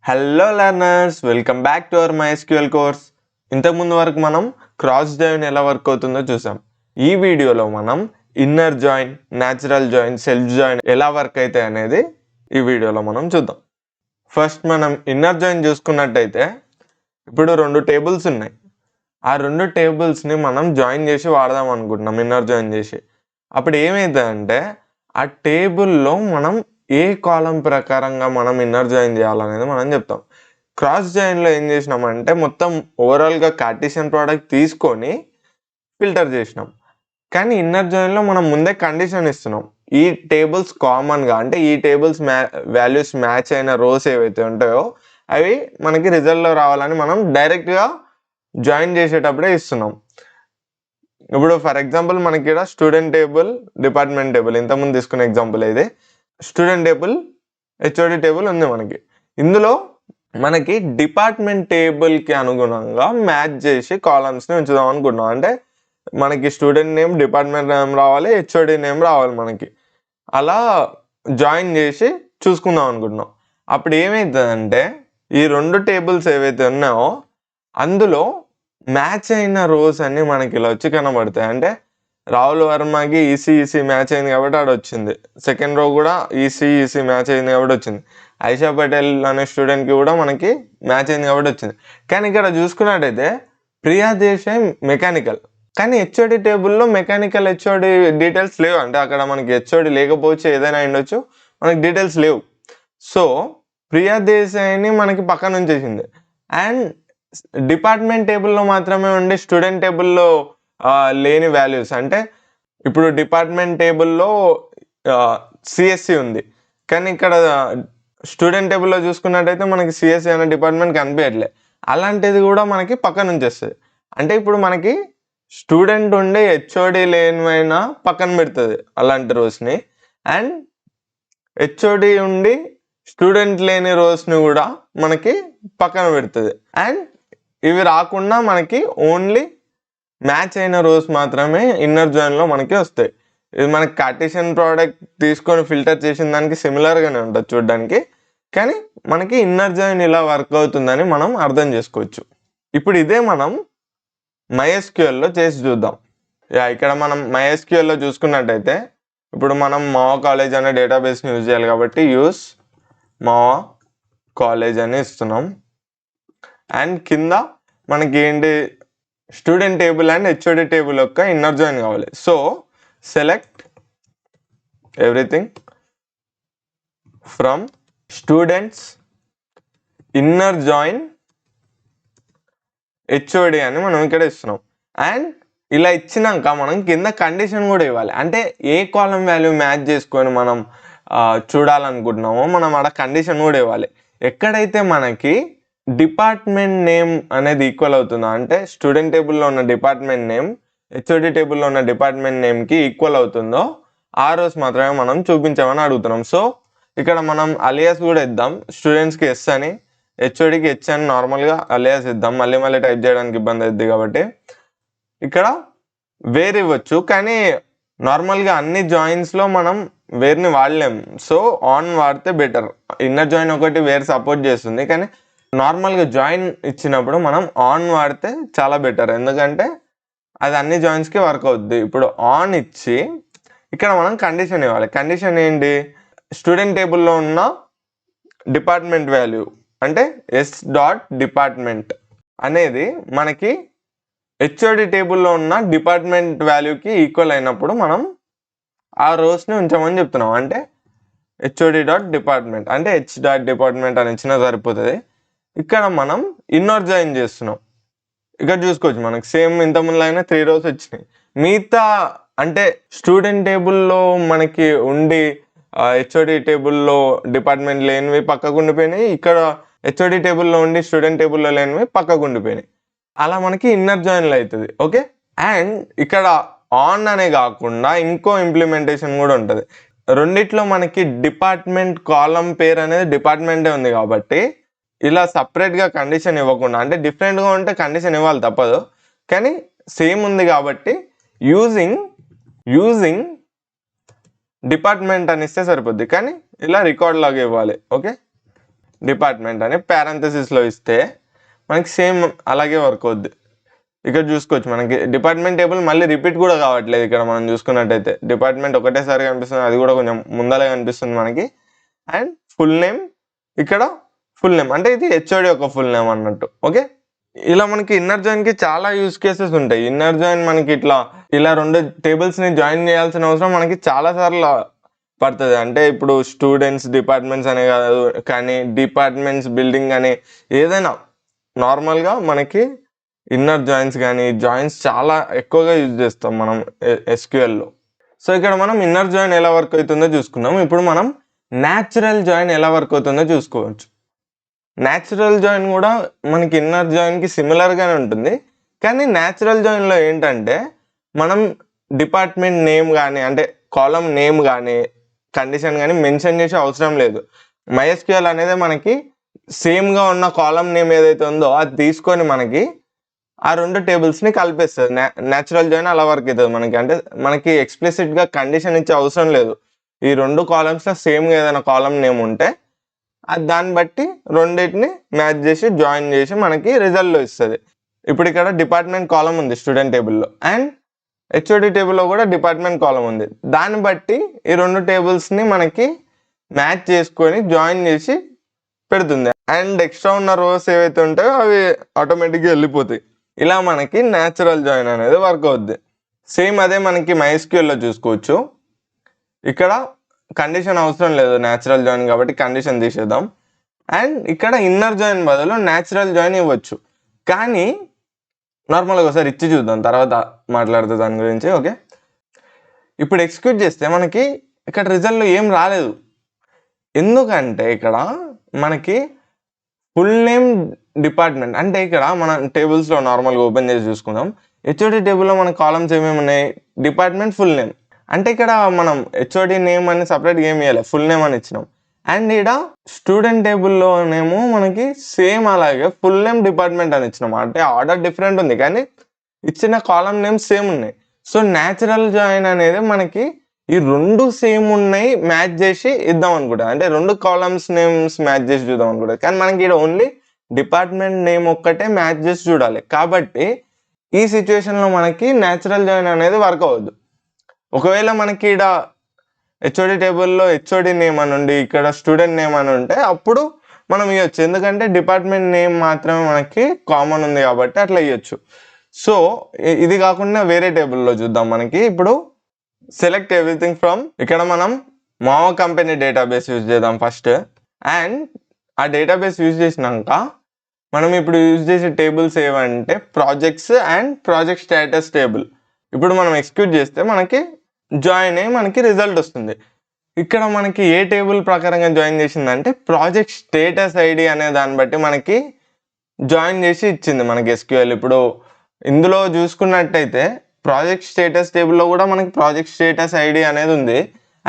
Hello learners, welcome back to our MySQL course. ఇంతకుముందు వరకు మనం క్రాస్ జాయిన్ ఎలా వర్క్ అవుతుందో చూసాం. ఈ వీడియోలో మనం inner join, natural join, self join ఎలా వర్క్ అవుతాయి అనేది ఈ వీడియోలో మనం చూద్దాం. ఫస్ట్ మనం ఇన్నర్ జాయిన్ చూసుకున్నట్టయితే ఇప్పుడు రెండు టేబుల్స్ ఉన్నాయి. ఆ రెండు టేబుల్స్ని మనం జాయిన్ చేసి వాడదాం అనుకుంటున్నాం ఇన్నర్ జాయిన్ చేసి. అప్పుడు ఏమవుతుందంటే ఆ టేబుల్లో మనం ఏ కాలం ప్రకారంగా మనం ఇన్నర్ జాయిన్ చేయాలనేది మనం చెప్తాం. క్రాస్ జాయిన్లో ఏం చేసినామంటే మొత్తం ఓవరాల్గా కార్టీసియన్ ప్రోడక్ట్ తీసుకొని ఫిల్టర్ చేసినాం. కానీ ఇన్నర్ జాయిన్లో మనం ముందే కండిషన్ ఇస్తున్నాం. ఈ టేబుల్స్ కామన్గా అంటే ఈ టేబుల్స్ వాల్యూస్ మ్యాచ్ అయిన రోస్ ఏవైతే ఉంటాయో అవి మనకి రిజల్ట్లో రావాలని మనం డైరెక్ట్గా జాయిన్ చేసేటప్పుడే ఇస్తున్నాం. ఇప్పుడు ఫర్ ఎగ్జాంపుల్ మనకి ఇక్కడ స్టూడెంట్ టేబుల్, డిపార్ట్మెంట్ టేబుల్, ఇంతకుముందు తీసుకునే ఎగ్జాంపుల్ ఇది. స్టూడెంట్ టేబుల్, హెచ్ఓడి టేబుల్ ఉంది మనకి. ఇందులో మనకి డిపార్ట్మెంట్ టేబుల్కి అనుగుణంగా మ్యాచ్ చేసి కాలమ్స్ని ఉంచుదాం అనుకుంటున్నాం. అంటే మనకి స్టూడెంట్ నేమ్, డిపార్ట్మెంట్ నేమ్ రావాలి, హెచ్ఓడి నేమ్ రావాలి మనకి. అలా జాయిన్ చేసి చూసుకుందాం అనుకుంటున్నాం. అప్పుడు ఏమవుతుందంటే ఈ రెండు టేబుల్స్ ఏవైతే ఉన్నాయో అందులో మ్యాచ్ అయిన రోస్ అన్నీ మనకి ఇలా వచ్చి కనబడతాయి. అంటే రాహుల్ వర్మకి ఈసీ మ్యాచ్ అయింది కాబట్టి ఆడ వచ్చింది. సెకండ్ రో కూడా ఈసీ మ్యాచ్ అయింది కాబట్టి వచ్చింది. ఐషా పటేల్ అనే స్టూడెంట్కి కూడా మనకి మ్యాచ్ అయింది కాబట్టి వచ్చింది. కానీ ఇక్కడ చూసుకున్నట్టయితే ప్రియా దేశాయ్ మెకానికల్, కానీ హెచ్ఓడి టేబుల్లో మెకానికల్ హెచ్ఓడి డీటెయిల్స్ లేవు. అంటే అక్కడ మనకి హెచ్ఓడి లేకపోవచ్చు, ఏదైనా ఉండొచ్చు, మనకి డీటెయిల్స్ లేవు. సో ప్రియా దేశాయ్ని మనకి పక్కన ఉంచేసింది. అండ్ డిపార్ట్మెంట్ టేబుల్లో మాత్రమే ఉండి స్టూడెంట్ టేబుల్లో లేని వాల్యూస్, అంటే ఇప్పుడు డిపార్ట్మెంట్ టేబుల్లో సిఎస్సి ఉంది, కానీ ఇక్కడ స్టూడెంట్ టేబుల్లో చూసుకున్నట్టయితే మనకి సిఎస్సి అనే డిపార్ట్మెంట్ కనిపించట్లే. అలాంటిది కూడా మనకి పక్కన ఉంచేస్తుంది. అంటే ఇప్పుడు మనకి స్టూడెంట్ ఉండి హెచ్ఓడి లేనివైనా పక్కన పెడుతుంది అలాంటి రోస్ని, అండ్ హెచ్ఓడి ఉండి స్టూడెంట్ లేని రోస్ని కూడా మనకి పక్కన పెడుతుంది. అండ్ ఇవి రాకుండా మనకి ఓన్లీ మ్యాచ్ అయిన రోస్ మాత్రమే ఇన్నర్ జాయిన్లో మనకి వస్తాయి. ఇది మనకి కార్టీసియన్ ప్రోడక్ట్ తీసుకొని ఫిల్టర్ చేసిన దానికి సిమిలర్గానే ఉంటుంది చూడడానికి, కానీ మనకి ఇన్నర్ జాయిన్ ఇలా వర్క్ అవుతుందని మనం అర్థం చేసుకోవచ్చు. ఇప్పుడు ఇదే మనం MySQLలో చేసి చూద్దాం. ఇక్కడ మనం MySQLలో చూసుకున్నట్టయితే ఇప్పుడు మనం మావా కాలేజ్ అనే డేటాబేస్ని యూజ్ చేయాలి కాబట్టి యూస్ మావా కాలేజ్ అని ఇస్తున్నాం. అండ్ కింద మనకి ఏంటి student table and HOD table యొక్క ఇన్నర్ జాయిన్ కావాలి. So select everything from students inner join HOD అని మనం ఇక్కడ ఇస్తున్నాం. అండ్ ఇలా ఇచ్చినాక మనం కింద కండిషన్ కూడా ఇవ్వాలి. అంటే ఏ కాలం వాల్యూ మ్యాచ్ చేసుకొని మనం చూడాలనుకుంటున్నామో మనం ఆడ కండిషన్ కూడా ఇవ్వాలి. ఎక్కడైతే మనకి డిపార్ట్మెంట్ నేమ్ అనేది ఈక్వల్ అవుతుందో, అంటే స్టూడెంట్ టేబుల్లో ఉన్న డిపార్ట్మెంట్ నేమ్ హెచ్ఓడి టేబుల్లో ఉన్న డిపార్ట్మెంట్ నేమ్కి ఈక్వల్ అవుతుందో ఆ రోజు మాత్రమే మనం చూపించామని అడుగుతున్నాం. సో ఇక్కడ మనం అలియాస్ కూడా ఇద్దాం. స్టూడెంట్స్కి ఎస్ అని, హెచ్ఓడికి హెచ్ అని నార్మల్గా అలియాస్ ఇద్దాం. మళ్ళీ టైప్ చేయడానికి ఇబ్బంది అవుతుంది కాబట్టి ఇక్కడ వేర్ ఇవ్వచ్చు. కానీ నార్మల్గా అన్ని జాయిన్స్లో మనం వేర్ని వాడలేం. సో ఆన్ వాడితే బెటర్. ఇన్నర్ జాయిన్ ఒకటి వేర్ సపోర్ట్ చేస్తుంది, కానీ నార్మల్గా జాయిన్ ఇచ్చినప్పుడు మనం ఆన్ వాడితే చాలా బెటర్, ఎందుకంటే అది అన్ని జాయిన్స్కి వర్క్ అవుద్ది. ఇప్పుడు ఆన్ ఇచ్చి ఇక్కడ మనం కండిషన్ ఇవ్వాలి. కండిషన్ ఏంటి? స్టూడెంట్ టేబుల్లో ఉన్న డిపార్ట్మెంట్ వాల్యూ అంటే s.డిపార్ట్మెంట్ అనేది మనకి హెచ్ఓడి టేబుల్లో ఉన్న డిపార్ట్మెంట్ వాల్యూకి ఈక్వల్ అయినప్పుడు మనం ఆ రోస్ని ఉంచామని చెప్తున్నాం. అంటే hod.డిపార్ట్మెంట్ అంటే h.డిపార్ట్మెంట్ అని ఇచ్చినా సరిపోతుంది. ఇక్కడ మనం ఇన్నర్ జాయిన్ చేస్తున్నాం. ఇక్కడ చూసుకోవచ్చు మనకి సేమ్ ఇంతకుముందు అయినా 3 రోస్ వచ్చినాయి. మిగతా అంటే స్టూడెంట్ టేబుల్లో మనకి ఉండి హెచ్ఓడి టేబుల్లో డిపార్ట్మెంట్ లేనివి పక్కకు ఉండిపోయినాయి, ఇక్కడ హెచ్ఓడి టేబుల్లో ఉండి స్టూడెంట్ టేబుల్లో లేనివి పక్కకు ఉండిపోయినాయి. అలా మనకి ఇన్నర్ జాయిన్లో అవుతుంది. ఓకే. అండ్ ఇక్కడ ఆన్ అనే కాకుండా ఇంకో ఇంప్లిమెంటేషన్ కూడా ఉంటుంది. రెండిట్లో మనకి డిపార్ట్మెంట్ కాలం పేరు అనేది డిపార్ట్మెంటే ఉంది కాబట్టి ఇలా సపరేట్గా కండిషన్ ఇవ్వకుండా, అంటే డిఫరెంట్గా ఉంటే కండిషన్ ఇవ్వాలి తప్పదు, కానీ సేమ్ ఉంది కాబట్టి యూజింగ్ డిపార్ట్మెంట్ అని ఇస్తే సరిపోద్ది, కానీ ఇలా రికార్డ్ లాగా ఇవ్వాలి. ఓకే. డిపార్ట్మెంట్ అని పారెంథసిస్లో ఇస్తే మనకి సేమ్ అలాగే వర్క్ అవుద్ది. ఇక్కడ చూసుకోవచ్చు మనకి డిపార్ట్మెంట్ టేబుల్ మళ్ళీ రిపీట్ కూడా కావట్లేదు. ఇక్కడ మనం చూసుకున్నట్టయితే డిపార్ట్మెంట్ ఒకటేసారి కనిపిస్తుంది, అది కూడా కొంచెం ముందలే కనిపిస్తుంది మనకి. అండ్ ఫుల్ నేమ్ ఇక్కడ ఫుల్ నేమ్ అంటే ఇది హెచ్ఓడి యొక్క ఫుల్ నేమ్ అన్నట్టు. ఓకే, ఇలా మనకి ఇన్నర్ జాయిన్కి చాలా యూజ్ కేసెస్ ఉంటాయి. ఇన్నర్ జాయిన్ మనకి ఇలా 2 టేబుల్స్ని జాయిన్ చేయాల్సిన అవసరం మనకి చాలా సార్లు పడుతుంది. అంటే ఇప్పుడు స్టూడెంట్స్ డిపార్ట్మెంట్స్ అనే కాదు, కానీ డిపార్ట్మెంట్స్ బిల్డింగ్ అని ఏదైనా నార్మల్గా మనకి ఇన్నర్ జాయిన్స్ కానీ జాయిన్స్ చాలా ఎక్కువగా యూజ్ చేస్తాం మనం ఎస్క్యూఎల్లో. సో ఇక్కడ మనం ఇన్నర్ జాయిన్ ఎలా వర్క్ అవుతుందో చూసుకున్నాం. ఇప్పుడు మనం న్యాచురల్ జాయిన్ ఎలా వర్క్ అవుతుందో చూసుకోవచ్చు. న్యాచురల్ జాయిన్ కూడా మనకి ఇన్నర్ జాయిన్కి సిమిలర్గానే ఉంటుంది, కానీ న్యాచురల్ జాయిన్లో ఏంటంటే మనం డిపార్ట్మెంట్ నేమ్ కానీ అంటే కాలమ్ నేమ్ కానీ కండిషన్ కానీ మెన్షన్ చేసే అవసరం లేదు. MySQL అనేది మనకి సేమ్గా ఉన్న కాలమ్ నేమ్ ఏదైతే ఉందో అది తీసుకొని మనకి ఆ 2 టేబుల్స్ని కలిపేస్తుంది. న్యాచురల్ జాయిన్ అలా వర్క్ అవుతుంది మనకి. అంటే మనకి ఎక్స్ప్లిసిట్గా కండిషన్ ఇచ్చే అవసరం లేదు. ఈ 2 కాలమ్స్లో సేమ్గా ఏదైనా కాలమ్ నేమ్ ఉంటే అది దాన్ని బట్టి రెండింటిని మ్యాచ్ చేసి జాయిన్ చేసి మనకి రిజల్ట్లో ఇస్తుంది. ఇప్పుడు ఇక్కడ డిపార్ట్మెంట్ కాలం ఉంది స్టూడెంట్ టేబుల్లో, అండ్ హెచ్ఓడి టేబుల్లో కూడా డిపార్ట్మెంట్ కాలం ఉంది. దాన్ని బట్టి ఈ 2 టేబుల్స్ని మనకి మ్యాచ్ చేసుకొని జాయిన్ చేసి పెడుతుంది. అండ్ ఎక్స్ట్రా ఉన్న రోస్ ఏవైతే ఉంటాయో అవి ఆటోమేటిక్గా వెళ్ళిపోతాయి. ఇలా మనకి న్యాచురల్ జాయిన్ అనేది వర్క్ అవుద్ది. సేమ్ అదే మనకి MySQLలో చూసుకోవచ్చు. ఇక్కడ కండిషన్ అవసరం లేదు న్యాచురల్ జాయిన్ కాబట్టి కండిషన్ తీసేద్దాం. అండ్ ఇక్కడ ఇన్నర్ జాయిన్ బదులు న్యాచురల్ జాయిన్ ఇవ్వచ్చు. కానీ నార్మల్గా ఒకసారి ఇచ్చి చూద్దాం, తర్వాత మాట్లాడుతుంది దాని గురించి. ఓకే, ఇప్పుడు ఎగ్జిక్యూట్ చేస్తే మనకి ఇక్కడ రిజల్ట్లో ఏం రాలేదు. ఎందుకంటే ఇక్కడ మనకి ఫుల్ నేమ్ డిపార్ట్మెంట్ అంటే ఇక్కడ మన టేబుల్స్లో నార్మల్గా ఓపెన్ చేసి చూసుకుందాం. హెచ్ఓడి టేబుల్లో మన కాలమ్స్ ఏమేమి ఉన్నాయి, డిపార్ట్మెంట్ ఫుల్ నేమ్. అంటే ఇక్కడ మనం హెచ్ఓడి నేమ్ అని సపరేట్గా ఏమి ఇవ్వాలి, ఫుల్ నేమ్ అని ఇచ్చినాం. అండ్ ఇక్కడ స్టూడెంట్ టేబుల్లోనేమో మనకి సేమ్ అలాగే ఫుల్ నేమ్ డిపార్ట్మెంట్ అని ఇచ్చినాం. అంటే ఆర్డర్ డిఫరెంట్ ఉంది కానీ ఇచ్చిన కాలమ్ నేమ్స్ సేమ్ ఉన్నాయి. సో న్యాచురల్ జాయిన్ అనేది మనకి ఈ 2 సేమ్ ఉన్నాయి మ్యాచ్ చేసి ఇద్దాం అనుకుంటా, అంటే 2 కాలమ్స్ నేమ్స్ మ్యాచ్ చేసి చూద్దాం అనుకుంటా. కానీ మనకి ఇక్కడ ఓన్లీ డిపార్ట్మెంట్ నేమ్ ఒక్కటే మ్యాచ్ చేసి చూడాలి. కాబట్టి ఈ సిచ్యువేషన్లో మనకి న్యాచురల్ జాయిన్ అనేది వర్క్ అవ్వద్దు. ఒకవేళ మనకి ఇక్కడ హెచ్ఓడి టేబుల్లో హెచ్ఓడి నేమ్ అని ఉండి ఇక్కడ స్టూడెంట్ నేమ్ అని ఉంటే అప్పుడు మనం ఇవ్వచ్చు, ఎందుకంటే డిపార్ట్మెంట్ నేమ్ మాత్రమే మనకి కామన్ ఉంది కాబట్టి అట్లా ఇవ్వచ్చు. సో ఇది కాకుండా వేరే టేబుల్లో చూద్దాం. మనకి ఇప్పుడు సెలెక్ట్ ఎవ్రీథింగ్ ఫ్రమ్, ఇక్కడ మనం మావో కంపెనీ డేటాబేస్ యూజ్ చేద్దాం ఫస్ట్. అండ్ ఆ డేటాబేస్ యూజ్ చేసినాక మనం ఇప్పుడు యూజ్ చేసే టేబుల్స్ ఏవంటే projects and project status table. ఇప్పుడు మనం ఎగ్జిక్యూట్ చేస్తే మనకి జాయిన్ అయ్యి మనకి రిజల్ట్ వస్తుంది. ఇక్కడ మనకి ఏ టేబుల్ ప్రకారంగా జాయిన్ చేసిందంటే ప్రాజెక్ట్ స్టేటస్ ఐడి అనే దాన్ని బట్టి మనకి జాయిన్ చేసి ఇచ్చింది మనకి SQL. ఇప్పుడు ఇందులో చూసుకున్నట్టయితే ప్రాజెక్ట్ స్టేటస్ టేబుల్లో కూడా మనకి ప్రాజెక్ట్ స్టేటస్ ఐడి అనేది ఉంది.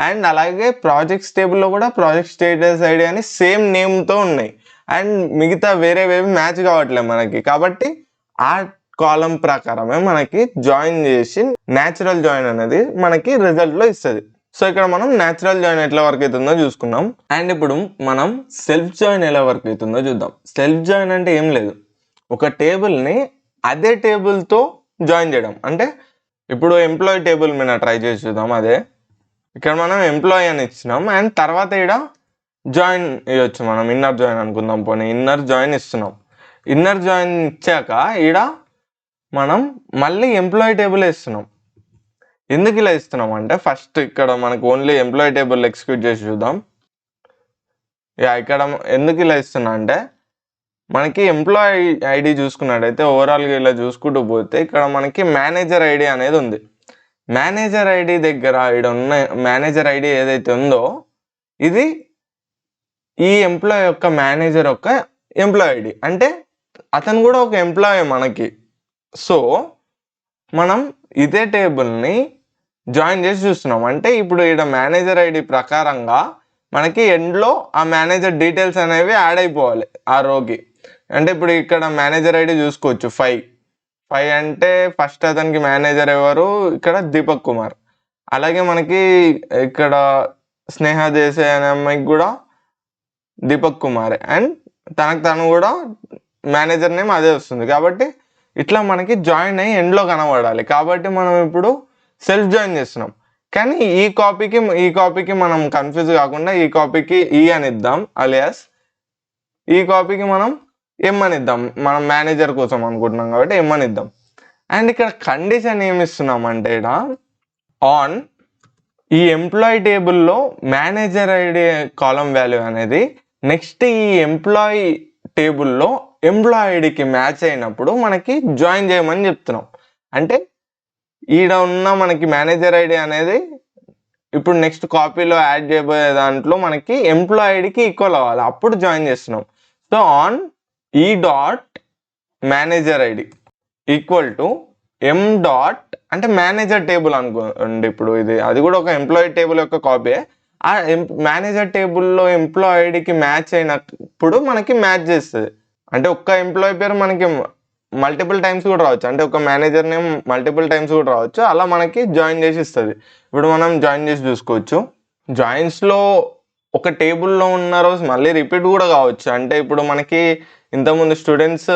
అండ్ అలాగే ప్రాజెక్ట్స్ టేబుల్లో కూడా ప్రాజెక్ట్ స్టేటస్ ఐడి అని సేమ్ నేమ్తో ఉన్నాయి. అండ్ మిగతా వేరేవేవి మ్యాచ్ కావట్లేదు మనకి. కాబట్టి ఆ కాలం ప్రకారమే మనకి జాయిన్ చేసి న్యాచురల్ జాయిన్ అనేది మనకి రిజల్ట్లో ఇస్తుంది. సో ఇక్కడ మనం న్యాచురల్ జాయిన్ ఎట్లా వర్క్ అవుతుందో చూసుకున్నాం. అండ్ ఇప్పుడు మనం సెల్ఫ్ జాయిన్ ఎలా వర్క్ అవుతుందో చూద్దాం. సెల్ఫ్ జాయిన్ అంటే ఏం లేదు, ఒక టేబుల్ని అదే టేబుల్తో జాయిన్ చేయడం. అంటే ఇప్పుడు ఎంప్లాయీ టేబుల్ మీద ట్రై చేసి చూద్దాం. అదే ఇక్కడ మనం ఎంప్లాయీ అని ఇచ్చినాం అండ్ తర్వాత ఇక్కడ జాయిన్ ఇవ్వచ్చు. మనం ఇన్నర్ జాయిన్ అనుకుందాం, పోనీ ఇన్నర్ జాయిన్ ఇస్తున్నాం. ఇన్నర్ జాయిన్ ఇచ్చాక ఇక్కడ మనం మళ్ళీ ఎంప్లాయీ టేబుల్ ఇస్తున్నాం. ఎందుకు ఇలా ఇస్తున్నాం అంటే ఫస్ట్ ఇక్కడ మనకు ఓన్లీ ఎంప్లాయీ టేబుల్ ఎగ్జిక్యూట్ చేసి చూద్దాం. ఇక్కడ ఎందుకు ఇలా ఇస్తున్నా అంటే మనకి ఎంప్లాయీ ఐడి చూసుకున్నట్టయితే ఓవరాల్గా ఇలా చూసుకుంటూ పోతే ఇక్కడ మనకి మేనేజర్ ఐడి అనేది ఉంది. మేనేజర్ ఐడి దగ్గర ఇక్కడ ఉన్న మేనేజర్ ఐడి ఏదైతే ఉందో ఇది ఈ ఎంప్లాయీ యొక్క మేనేజర్ యొక్క ఎంప్లాయీ ఐడి, అంటే అతను కూడా ఒక ఎంప్లాయీ మనకి. సో మనం ఇదే టేబుల్ని జాయిన్ చేసి చూస్తున్నాం. అంటే ఇప్పుడు ఇక్కడ మేనేజర్ ఐడి ప్రకారంగా మనకి ఎండ్లో ఆ మేనేజర్ డీటెయిల్స్ అనేవి యాడ్ అయిపోవాలి ఆ రోకి. అంటే ఇప్పుడు ఇక్కడ మేనేజర్ ఐడి చూసుకోవచ్చు 5 అంటే ఫస్ట్ అతనికి మేనేజర్ ఎవరు, ఇక్కడ దీపక్ కుమార్. అలాగే మనకి ఇక్కడ స్నేహ దేశాయ్ అనే అమ్మాయికి కూడా దీపక్ కుమార్ అండ్ తను కూడా మేనేజర్ నేమ్ అదే వస్తుంది. కాబట్టి ఇట్లా మనకి జాయిన్ అయ్యి ఎండ్లో కనబడాలి. కాబట్టి మనం ఇప్పుడు సెల్ఫ్ జాయిన్ చేస్తున్నాం. కానీ ఈ కాపీకి మనం కన్ఫ్యూజ్ కాకుండా ఈ కాపీకి ఈ అని ఇద్దాం అలియాస్, ఈ కాపీకి మనం ఎం అని ఇద్దాం. మనం మేనేజర్ కోసం అనుకుంటున్నాం కాబట్టి ఎం అని ఇద్దాం. అండ్ ఇక్కడ కండిషన్ ఏమి ఇస్తున్నామంటే ఇక్కడ ఆన్ ఈ ఎంప్లాయీ టేబుల్లో మేనేజర్ ఐడి కాలం వాల్యూ అనేది నెక్స్ట్ ఈ ఎంప్లాయీ టేబుల్లో ఎంప్లాయీ ఐడికి మ్యాచ్ అయినప్పుడు మనకి జాయిన్ చేయమని చెప్తున్నాం. అంటే ఈడ ఉన్న మనకి మేనేజర్ ఐడి అనేది ఇప్పుడు నెక్స్ట్ కాపీలో యాడ్ చేయబోయే దాంట్లో మనకి ఎంప్లాయీ ఐడికి ఈక్వల్ అవ్వాలి, అప్పుడు జాయిన్ చేస్తున్నాం. సో ఆన్ ఈ dot manager ID equal to M dot అంటే మేనేజర్ టేబుల్ అనుకోండి. ఇప్పుడు అది కూడా ఒక ఎంప్లాయీ టేబుల్ యొక్క కాపీ. ఆ మేనేజర్ టేబుల్లో ఎంప్లాయీ ఐడికి మ్యాచ్ అయినప్పుడు మనకి మ్యాచ్ చేస్తుంది. అంటే ఒక్క ఎంప్లాయీ పేరు మనకి మల్టిపుల్ టైమ్స్ కూడా రావచ్చు, అంటే ఒక మేనేజర్ నేమ్ మల్టిపుల్ టైమ్స్ కూడా రావచ్చు. అలా మనకి జాయిన్ చేసి ఇస్తుంది. ఇప్పుడు మనం జాయిన్ చేసి చూసుకోవచ్చు. జాయిన్స్లో ఒక టేబుల్లో ఉన్న రోజు మళ్ళీ రిపీట్ కూడా కావచ్చు. అంటే ఇప్పుడు మనకి ఇంతకుముందు స్టూడెంట్స్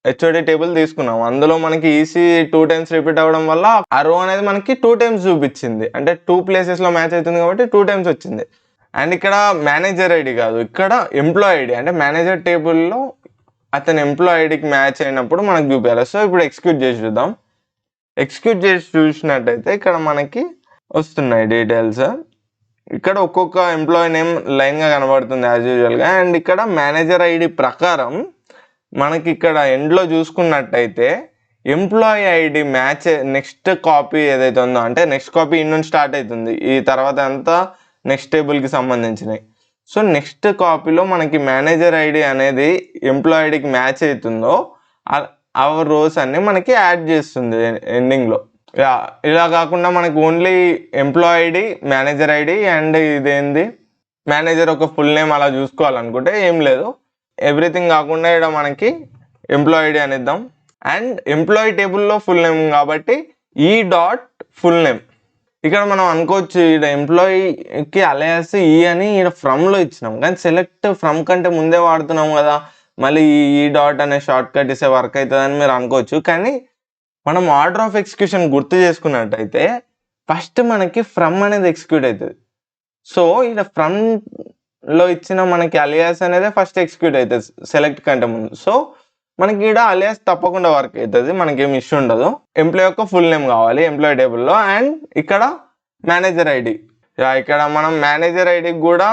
హెచ్ఓడి టేబుల్ తీసుకున్నాం, అందులో మనకి ఈసీ 2 times రిపీట్ అవ్వడం వల్ల ఆ రో అనేది మనకి 2 times చూపించింది. అంటే 2 places మ్యాచ్ అవుతుంది కాబట్టి 2 times వచ్చింది. అండ్ ఇక్కడ మేనేజర్ ఐడి కాదు, ఇక్కడ ఎంప్లాయీ ఐడి, అంటే మేనేజర్ టేబుల్లో అతని ఎంప్లాయీ ఐడికి మ్యాచ్ అయినప్పుడు మనకు చూపించాలి. సో ఇప్పుడు ఎగ్జిక్యూట్ చేసి చూద్దాం. ఎగ్జిక్యూట్ చేసి చూసినట్టయితే ఇక్కడ మనకి వస్తున్నాయి డీటెయిల్స్. ఇక్కడ ఒక్కొక్క ఎంప్లాయీ నేమ్ లైన్గా కనబడుతుంది యాజ్ యూజువల్గా. అండ్ ఇక్కడ మేనేజర్ ఐడి ప్రకారం మనకి ఇక్కడ ఎండ్లో చూసుకున్నట్టయితే employee ID match next copy ఏదైతే ఉందో, అంటే నెక్స్ట్ కాపీ నుంచి స్టార్ట్ అవుతుంది, ఈ తర్వాత అంతా నెక్స్ట్ టేబుల్కి సంబంధించినవి. సో నెక్స్ట్ కాపీలో మనకి మేనేజర్ ఐడి అనేది ఎంప్లాయీ ఐడికి మ్యాచ్ అవుతుందో ఆ రోస్ అన్ని మనకి యాడ్ చేస్తుంది ఎండింగ్లో. ఇలా కాకుండా మనకి only employee ID, manager ID and ఇదేంది మేనేజర్ ఒక ఫుల్ నేమ్ అలా చూసుకోవాలనుకుంటే ఏం లేదు. ఎవ్రీథింగ్ కాకుండా ఇక్కడ మనకి ఎంప్లాయీ ఐడి అని ఇద్దాం. అండ్ ఎంప్లాయీ టేబుల్లో ఫుల్ నేమ్ కాబట్టి ఈ డాట్ ఫుల్ నేమ్. ఇక్కడ మనం అనుకోవచ్చు ఇక్కడ ఎంప్లాయీకి అలయాస్ ఈ అని ఇక్కడ ఫ్రమ్లో ఇచ్చినాం, కానీ సెలెక్ట్ ఫ్రమ్ కంటే ముందే వాడుతున్నాం కదా, మళ్ళీ ఈ డాట్ అనే షార్ట్ కట్ ఇస్తే వర్క్ అవుతుందని మీరు అనుకోవచ్చు. కానీ మనం ఆర్డర్ ఆఫ్ ఎగ్జిక్యూషన్ గుర్తు చేసుకున్నట్టయితే ఫస్ట్ మనకి ఫ్రమ్ అనేది ఎగ్జిక్యూట్ అవుతుంది. సో ఇక్కడ ఫ్రమ్లో ఇచ్చిన మనకి అలియాస్ అనేది ఫస్ట్ ఎగ్జిక్యూట్ అవుతుంది సెలెక్ట్ కంటే ముందు. సో మనకి ఇక్కడ అలియాస్ తప్పకుండా వర్క్ అవుతుంది, మనకేం ఇష్యూ ఉండదు. ఎంప్లాయీ యొక్క ఫుల్ నేమ్ కావాలి ఎంప్లాయీ టేబుల్లో. అండ్ ఇక్కడ మేనేజర్ ఐడి, ఇక్కడ మనం మేనేజర్ ఐడికి కూడా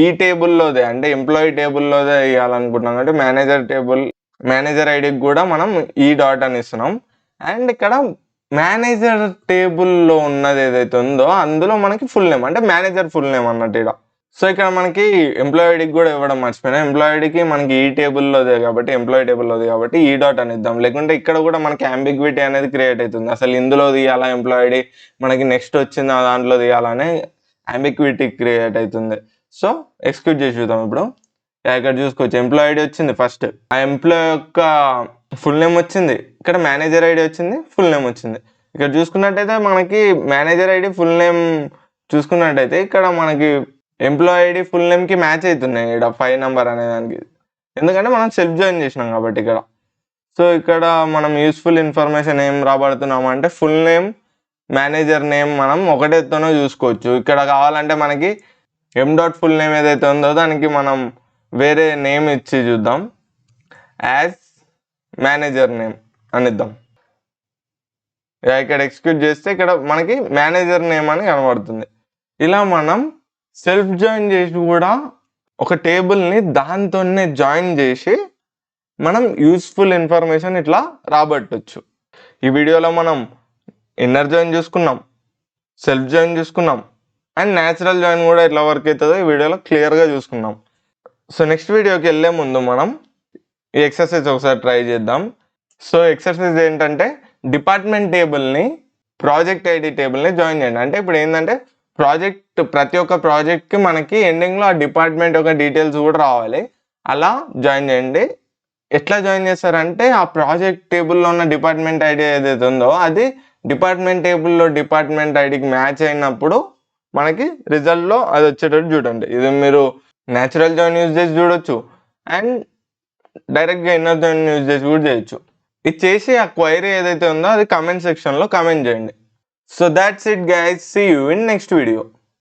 ఈ టేబుల్లోదే అంటే ఎంప్లాయీ టేబుల్లోదే ఇవ్వాలనుకుంటున్నాం కాబట్టి మేనేజర్ ఐడికి కూడా మనం ఈ డాట్ అని ఇస్తున్నాం. అండ్ ఇక్కడ మేనేజర్ టేబుల్లో ఉన్నది ఏదైతే ఉందో అందులో మనకి ఫుల్ నేమ్ అంటే మేనేజర్ ఫుల్ నేమ్ అన్నట్టు ఇక్కడ. సో ఇక్కడ మనకి ఎంప్లాయీ ఐడికి కూడా ఇవ్వడం మర్చిపోయినా, ఎంప్లాయీ ఐడికి మనకి ఈ టేబుల్లోదే కాబట్టి ఎంప్లాయీ టేబుల్లోది కాబట్టి ఈ డాట్ అని ఇద్దాం. లేకుంటే ఇక్కడ కూడా మనకి అంబిగ్విటీ అనేది క్రియేట్ అవుతుంది, అసలు ఇందులో తీయాలా ఎంప్లాయీ ఐడి, మనకి నెక్స్ట్ వచ్చింది ఆ దాంట్లో తీయాలని అంబిగ్విటీ క్రియేట్ అవుతుంది. సో ఎగ్జిక్యూట్ చేసి చూద్దాం. ఇప్పుడు ఇక్కడ చూసుకోవచ్చు ఎంప్లాయీ ఐడి వచ్చింది ఫస్ట్, ఆ ఎంప్లాయీ యొక్క ఫుల్ నేమ్ వచ్చింది, ఇక్కడ మేనేజర్ ఐడి వచ్చింది, ఫుల్ నేమ్ వచ్చింది. ఇక్కడ చూసుకున్నట్టయితే మనకి మేనేజర్ ఐడి ఫుల్ నేమ్ చూసుకున్నట్టయితే ఇక్కడ మనకి ఎంప్లాయీ ఐడి ఫుల్ నేమ్కి మ్యాచ్ అవుతున్నాయి ఇక్కడ 5 నెంబర్ అనే దానికి, ఎందుకంటే మనం సెల్ఫ్ జాయిన్ చేసినాం కాబట్టి ఇక్కడ. సో ఇక్కడ మనం యూస్ఫుల్ ఇన్ఫర్మేషన్ ఏం రాబడుతున్నాము అంటే ఫుల్ నేమ్ మేనేజర్ నేమ్ మనం ఒకటేతోనే చూసుకోవచ్చు. ఇక్కడ కావాలంటే మనకి ఎం డాట్ ఫుల్ నేమ్ ఏదైతే ఉందో దానికి మనం వేరే నేమ్ ఇచ్చి చూద్దాం, యాజ్ మేనేజర్ నేమ్ అని ఇద్దాం. ఇక్కడ ఎగ్జిక్యూట్ చేస్తే ఇక్కడ మనకి మేనేజర్ నేమ్ అని కనబడుతుంది. ఇలా మనం సెల్ఫ్ జాయిన్ చేసి కూడా ఒక టేబుల్ని దాంతోనే జాయిన్ చేసి మనం యూస్ఫుల్ ఇన్ఫర్మేషన్ ఇట్లా రాబట్టవచ్చు. ఈ వీడియోలో మనం ఇన్నర్ జాయిన్ చూసుకున్నాం, సెల్ఫ్ జాయిన్ చూసుకున్నాం, అండ్ న్యాచురల్ జాయిన్ కూడా ఎట్లా వర్క్ అవుతుందో ఈ వీడియోలో క్లియర్గా చూసుకున్నాం. సో నెక్స్ట్ వీడియోకి వెళ్ళే ముందు మనం ఈ ఎక్సర్సైజ్ ఒకసారి ట్రై చేద్దాం. సో ఎక్సర్సైజ్ ఏంటంటే డిపార్ట్మెంట్ టేబుల్ని ప్రాజెక్ట్ ఐడి టేబుల్ని జాయిన్ చేయండి. అంటే ఇప్పుడు ఏంటంటే ప్రతి ఒక్క ప్రాజెక్ట్కి మనకి ఎండింగ్లో ఆ డిపార్ట్మెంట్ యొక్క డీటెయిల్స్ కూడా రావాలి, అలా జాయిన్ చేయండి. ఎట్లా జాయిన్ చేస్తారంటే ఆ ప్రాజెక్ట్ టేబుల్లో ఉన్న డిపార్ట్మెంట్ ఐడి ఏదైతే ఉందో అది డిపార్ట్మెంట్ టేబుల్లో డిపార్ట్మెంట్ ఐడికి మ్యాచ్ అయినప్పుడు మనకి రిజల్ట్లో అది వచ్చేటట్టు చూడండి. ఇది మీరు న్యాచురల్ జాయిన్ యూజ్ చేసి చూడొచ్చు అండ్ డైరెక్ట్గా ఇన్నర్ జాయిన్ యూజ్ చేసి కూడా చేయొచ్చు. ఇది చేసి ఆ క్వైరీ ఏదైతే ఉందో అది కామెంట్ సెక్షన్లో కామెంట్ చేయండి. So that's it guys, see you in next video.